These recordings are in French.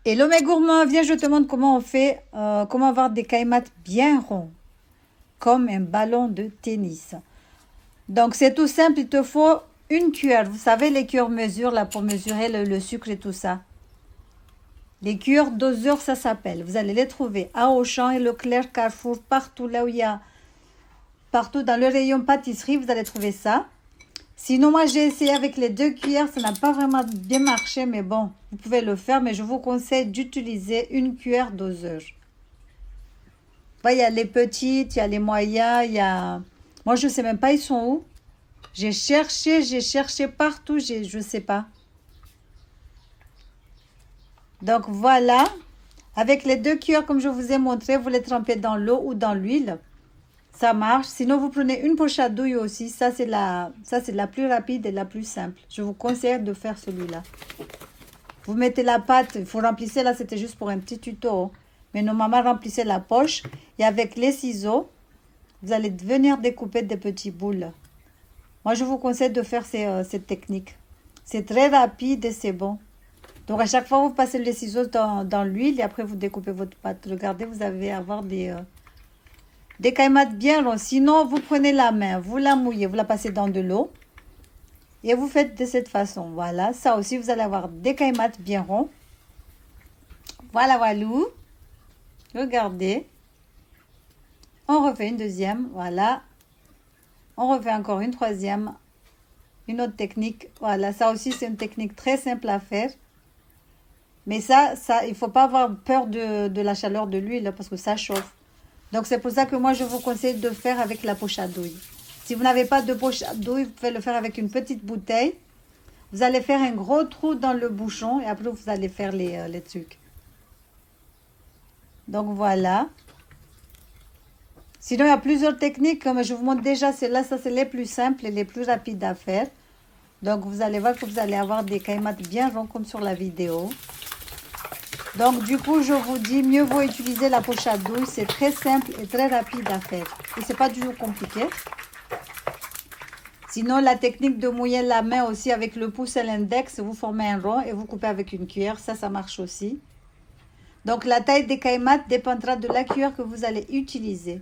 Hello mes gourmands, viens je te montre comment on fait, comment avoir des kaimat bien ronds, comme un ballon de tennis. Donc c'est tout simple, il te faut une cuillère. Vous savez les cuillères mesure là pour mesurer le sucre et tout ça. Les cuillères doseurs ça s'appelle. Vous allez les trouver à Auchan et Leclerc, Carrefour, partout là où il y a, partout dans le rayon pâtisserie, vous allez trouver ça. Sinon, moi, j'ai essayé avec les 2 cuillères. Ça n'a pas vraiment bien marché, mais bon, vous pouvez le faire. Mais je vous conseille d'utiliser une cuillère doseur. Il y a les petites, il y a les moyens, il y a... Moi, je ne sais même pas, ils sont où. J'ai cherché partout, je ne sais pas. Donc, voilà. Avec les 2 cuillères, comme je vous ai montré, vous les trempez dans l'eau ou dans l'huile. Ça marche. Sinon, vous prenez une poche à douille aussi. Ça, c'est la plus rapide et la plus simple. Je vous conseille de faire celui-là. Vous mettez la pâte, il faut remplir. Là, c'était juste pour un petit tuto. Mais normalement, remplissez la poche. Et avec les ciseaux, vous allez venir découper des petits boules. Moi, je vous conseille de faire cette technique. C'est très rapide et c'est bon. Donc, à chaque fois, vous passez les ciseaux dans l'huile et après, vous découpez votre pâte. Regardez, vous allez avoir des caïmats bien longs. Sinon, vous prenez la main, vous la mouillez, vous la passez dans de l'eau. Et vous faites de cette façon. Voilà, ça aussi, vous allez avoir des caïmats bien ronds. Voilà, voilà. Regardez. On refait une deuxième. Voilà. On refait encore une troisième. Une autre technique. Voilà, ça aussi, c'est une technique très simple à faire. Mais ça, il ne faut pas avoir peur de la chaleur de l'huile parce que ça chauffe. Donc, c'est pour ça que moi, je vous conseille de faire avec la poche à douille. Si vous n'avez pas de poche à douille, vous pouvez le faire avec une petite bouteille. Vous allez faire un gros trou dans le bouchon et après, vous allez faire les trucs. Donc, voilà. Sinon, il y a plusieurs techniques, mais je vous montre déjà celles-là. Ça, c'est les plus simples et les plus rapides à faire. Donc, vous allez voir que vous allez avoir des caïmats bien ronds comme sur la vidéo. Donc, du coup, je vous dis, mieux vaut utiliser la poche à douille. C'est très simple et très rapide à faire. Et c'est pas du tout compliqué. Sinon, la technique de mouiller la main aussi avec le pouce et l'index, vous formez un rond et vous coupez avec une cuillère. Ça marche aussi. Donc, la taille des caïmats dépendra de la cuillère que vous allez utiliser.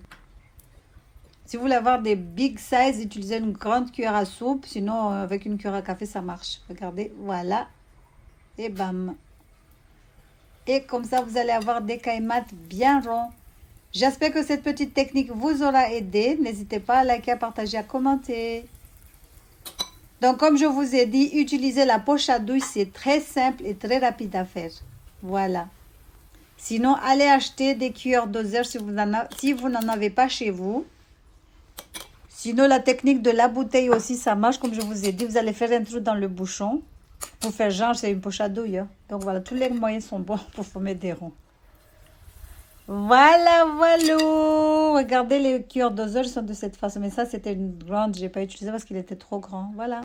Si vous voulez avoir des big size, utilisez une grande cuillère à soupe. Sinon, avec une cuillère à café, ça marche. Regardez, voilà. Et bam. Et comme ça, vous allez avoir des caïmats bien ronds. J'espère que cette petite technique vous aura aidé. N'hésitez pas à liker, à partager, à commenter. Donc, comme je vous ai dit, utiliser la poche à douille, c'est très simple et très rapide à faire. Voilà. Sinon, allez acheter des cuillères doseurs si vous n'en avez pas chez vous. Sinon, la technique de la bouteille aussi, ça marche. Comme je vous ai dit, vous allez faire un trou dans le bouchon pour faire genre, c'est une poche à douille. Hein. Donc, voilà, tous les moyens sont bons pour former des ronds. Voilà, voilà. Regardez, les cuillères doseurs sont de cette façon. Mais ça, c'était une grande. Je n'ai pas utilisé parce qu'il était trop grand. Voilà.